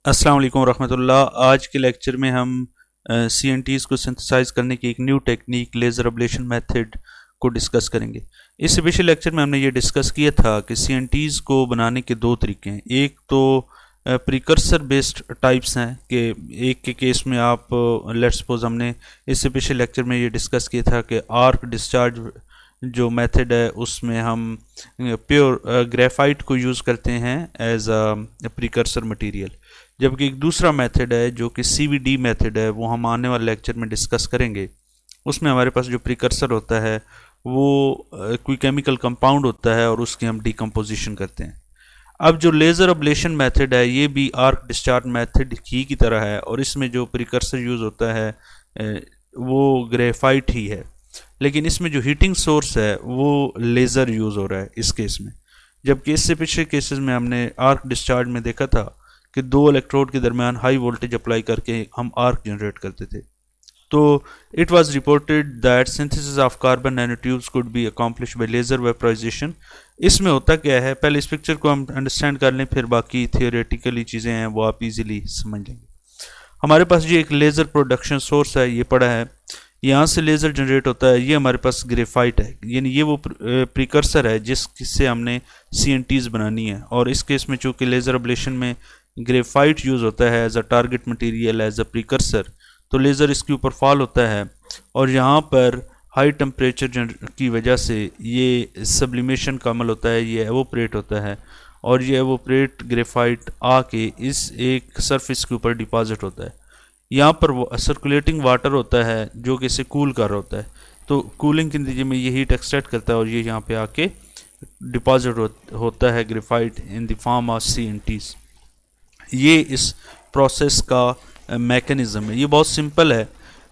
अस्सलाम वालेकुम रहमतुल्लाह। आज के लेक्चर में हम CNTs को सिंथेसाइज करने की एक new technique laser oblation method को डिस्कस करेंगे। इससे पिछले लेक्चर में हमने ये डिस्कस किया था कि CNTs को बनाने के दो तरीके हैं। एक तो प्रिकर्सर बेस्ड टाइप्स हैं कि एक के केस में आप लेट्स सपोज हमने इससे पिछले लेक्चर में ये डिस्कस किया था कि आर्क डिस्चार्ज जो मेथड है उसमें हम प्योर ग्रेफाइट को यूज़ करते हैं एज अ प्रिकर्सर मटेरियल, जबकि एक दूसरा मेथड है जो कि CVD मेथड है, वो हम आने वाले लेक्चर में डिस्कस करेंगे। उसमें हमारे पास जो प्रिकर्सर होता है वो कोई केमिकल कंपाउंड होता है और उसकी हम डिकम्पोजिशन करते हैं। अब जो लेज़र अब्लेशन मेथड है ये भी आर्क डिस्चार्ज मेथड ही की तरह है और इसमें जो प्रिकर्सर यूज़ होता है वो ग्रेफाइट ही है, लेकिन इसमें जो हीटिंग सोर्स है वो लेज़र यूज़ हो रहा है इस केस में। जबकि इससे पिछले केसेस में हमने आर्क डिस्चार्ज में देखा था कि दो इलेक्ट्रोड के दरमियान हाई वोल्टेज अप्लाई करके हम आर्क जनरेट करते थे। तो it was reported that synthesis of carbon nanotubes could be accomplish by laser vaporisation. इसमें होता क्या है, पहले इस पिक्चर को हम अंडरस्टैंड कर लें, फिर बाकी थियोरेटिकली चीज़ें हैं वो आप इजीली समझ लेंगे। हमारे पास ये एक लेज़र प्रोडक्शन सोर्स है, ये पड़ा है, यहाँ से लेज़र जनरेट होता है। ये हमारे पास ग्रेफाइट है, यानी ये वो प्रिकर्सर है जिससे हमने CNTs बनानी है। और इस केस में चूँकि लेज़र अब्लेशन में ग्रेफाइट यूज़ होता है as a target material as a precursor, तो लेज़र इसके ऊपर फॉल होता है और यहाँ पर हाई टेम्परेचर की वजह से ये सब्लिमेशन का अमल होता है, ये एवोपरेट होता है और ये एवोपरेट ग्रेफाइट आके इस एक सरफेस के ऊपर डिपॉजिट होता है। यहाँ पर सर्कुलेटिंग वाटर होता है जो कि इसे कूल कर रहा होता है, तो कूलिंग के नतीजे में ये हीट एक्सट्रैक्ट करता है और ये यहाँ पे आके डिपॉजिट होता है graphite in the form of CNTs। ये इस प्रोसेस का मैकेनिज़्म है, ये बहुत सिंपल है।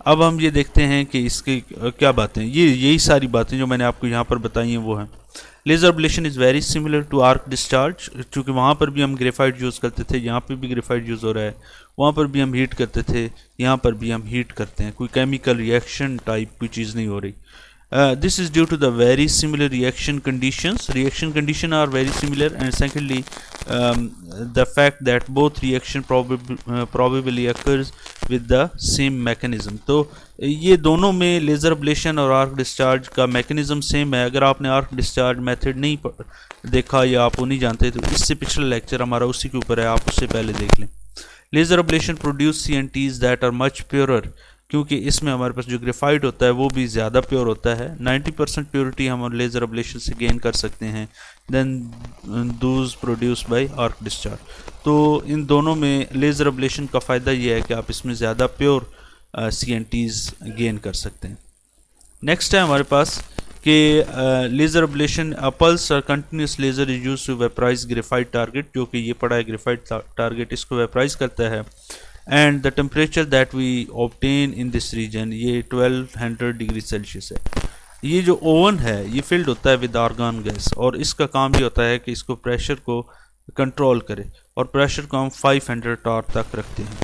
अब हम ये देखते हैं कि इसकी क्या बातें, यही सारी बातें जो मैंने आपको यहाँ पर बताई हैं वो हैं। Laser ablation is very similar to arc discharge, क्योंकि वहाँ पर भी हम ग्रेफाइट यूज़ करते थे, यहाँ पे भी ग्रेफाइट यूज़ हो रहा है, वहाँ पर भी हम हीट करते थे, यहाँ पर भी हम हीट करते हैं। कोई केमिकल रिएक्शन टाइप कोई चीज़ नहीं हो रही। This is due to the very similar reaction conditions. Reaction condition are very similar, and secondly, the fact that both reaction probably occurs with the same mechanism. तो ये दोनों में लेज़र अब्लेशन और arc discharge का mechanism same है। अगर आपने arc discharge method नहीं देखा या आप वो नहीं जानते तो इससे पिछला लेक्चर हमारा उसी के ऊपर है, आप उससे पहले देख लें। Laser ablation produce CNTs that are much purer, क्योंकि इसमें हमारे पास जो ग्रेफाइट होता है वो भी ज़्यादा प्योर होता है। 90% प्योरिटी हम लेज़र अब्लेशन से गेन कर सकते हैं then those produce by arc discharge. तो इन दोनों में लेज़र अब्लेशन का फ़ायदा ये है कि आप इसमें ज़्यादा प्योर CNTs गेन कर सकते हैं। नेक्स्ट है हमारे पास कि लेज़र अब्लेशन पल्स और continuous laser is use to vaporise graphite target, जो कि ये पड़ा है ग्रेफाइट टारगेट, इसको वेपराइज करता है। And the temperature that we obtain in this region ये 1200 डिग्री सेल्सियस है। ये जो ओवन है ये फिल्ड होता है विद आर्गन गैस और इसका काम ये होता है कि इसको प्रेशर को कंट्रोल करे और प्रेशर को हम 500 टॉर तक रखते हैं।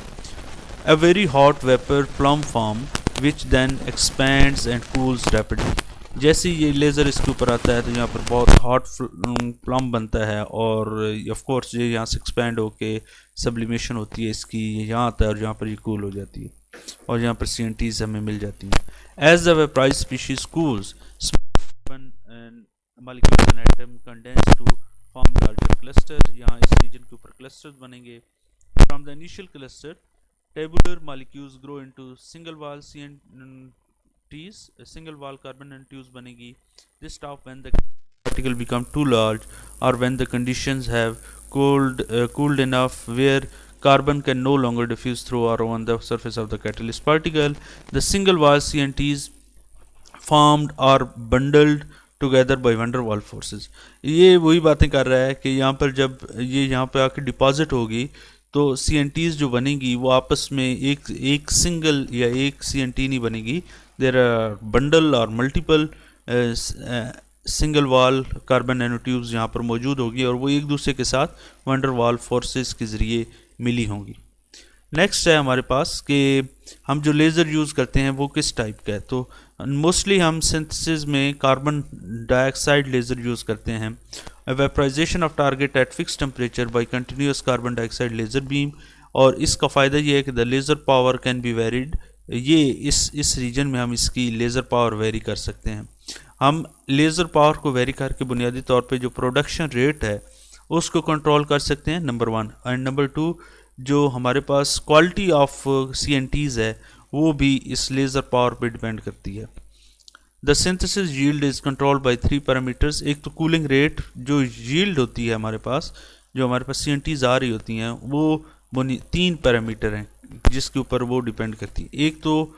A very hot vapor plum form which then expands and cools rapidly. जैसे ये लेज़र इसके ऊपर आता है तो यहाँ पर बहुत हॉट प्लम बनता है और ऑफ कोर्स ये यहाँ से एक्सपैंड होके सब्लिमेशन होती है इसकी, ये यहाँ आता है और यहाँ पर ये कूल हो जाती है और यहाँ पर CNTs हमें मिल जाती हैं। As the vaporised species cools molecules and atom condense to form larger cluster। यहाँ इस रीजन के ऊपर क्लस्टर्स बनेंगे। From the initial cluster tabular molecules grow into single wall CNTs, single wall carbon nanotubes बनेगी। This stop when the particle become too large or when the conditions have cooled enough where carbon can no longer diffuse through or on the surface of the catalyst particle. The single wall CNTs formed are bundled together by wonder वाल forces. ये वही बातें कर रहा है कि यहाँ पर जब ये यहाँ पे आके डिपॉजिट होगी तो CNTs जो बनेगी वो आपस में एक सिंगल या एक CNT नहीं बनेगी, देयर आर बंडल और multiple single wall carbon nanotubes यहाँ पर मौजूद होगी और वो एक दूसरे के साथ वंडर वाल फोर्सेस के ज़रिए मिली होंगी। नेक्स्ट है हमारे पास कि हम जो लेज़र यूज़ करते हैं वो किस टाइप का है। तो मोस्टली हम सिंथेसिस में कार्बन डाइऑक्साइड लेज़र यूज़ करते हैं। Vaporisation of target at fix temperature by continuous carbon dioxide laser beam, और इसका फ़ायदा ये है कि the laser power can be varied, ये इस रीजन में हम इसकी लेज़र पावर वेरी कर सकते हैं। हम लेज़र पावर को वेरी करके बुनियादी तौर पे जो प्रोडक्शन रेट है उसको कंट्रोल कर सकते हैं, नंबर 1। एंड नंबर 2, जो हमारे पास क्वालिटी ऑफ CNTs है वो भी इस लेज़र पावर पे डिपेंड करती है। The synthesis yield is control by 3 parameters. एक तो कूलिंग रेट, जो यील्ड होती है हमारे पास, जो हमारे पास CNTs आ रही होती हैं, वो 3 पैरामीटर हैं जिसके ऊपर वो डिपेंड करती है। एक तो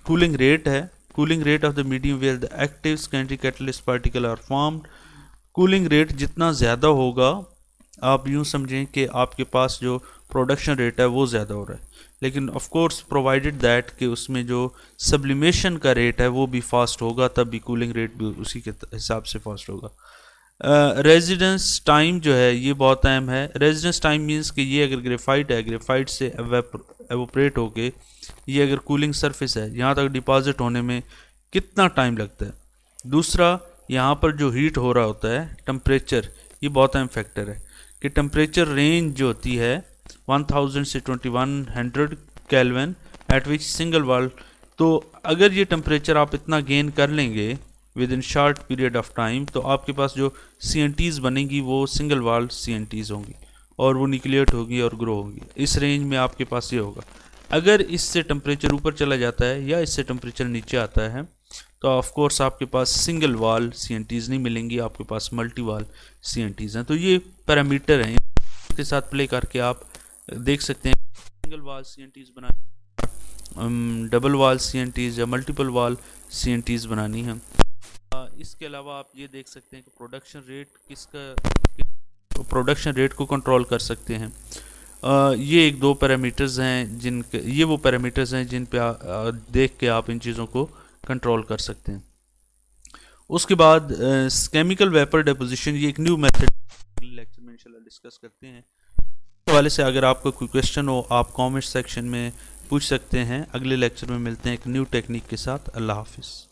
कूलिंग रेट है, cooling rate of the medium where the active secondary catalyst particle are formed. Cooling rate जितना ज़्यादा होगा, आप यूँ समझें कि आपके पास जो प्रोडक्शन रेट है वो ज़्यादा हो रहा है, लेकिन ऑफ कोर्स प्रोवाइडेड दैट कि उसमें जो सब्लिमेशन का रेट है वो भी फास्ट होगा, तब भी कूलिंग रेट भी उसी के हिसाब से फास्ट होगा। रेजिडेंस टाइम जो है ये बहुत अहम है। रेजिडेंस टाइम मीन्स कि ये अगर ग्रेफाइट है, ग्रेफाइट से एवोपरेट होके ये अगर कूलिंग सरफेस है, यहाँ तक डिपॉजिट होने में कितना टाइम लगता है। दूसरा, यहाँ पर जो हीट हो रहा होता है, टेम्परेचर, ये बहुत अहम फैक्टर है कि टेम्परेचर रेंज जो होती है 1000 से 2100 केल्विन एट विच सिंगल वाल, तो अगर ये टेम्परेचर आप इतना गेन कर लेंगे with in short period of time, तो आपके पास जो CNTs बनेंगी वो सिंगल वाल CNTs होंगी और वो न्यूक्लिएट होगी और ग्रो होगी। इस रेंज में आपके पास ये होगा। अगर इससे टेम्परेचर ऊपर चला जाता है या इससे टेम्परेचर नीचे आता है तो ऑफ कोर्स आपके पास सिंगल वाल CNTs नहीं मिलेंगी, आपके पास मल्टी वाल CNTs हैं। तो ये पैरामीटर हैं, इसके साथ प्ले करके आप देख सकते हैं सिंगल वाल CNTs बनानी, डबल वाल CNTs या मल्टीपल वाल CNTs बनानी है। इसके अलावा आप ये देख सकते हैं कि प्रोडक्शन रेट को कंट्रोल कर सकते हैं। ये एक दो पैरामीटर्स हैं ये वो पैरामीटर्स हैं जिन पे देख के आप इन चीज़ों को कंट्रोल कर सकते हैं। उसके बाद केमिकल वेपर डिपोजिशन, ये एक न्यू मेथड लेक्चर में इंशाल्लाह डिस्कस करते हैं। इस हवाले से अगर आपका कोई क्वेश्चन हो आप कमेंट सेक्शन में पूछ सकते हैं। अगले लेक्चर में मिलते हैं एक न्यू टेक्निक के साथ। अल्लाह हाफिज़।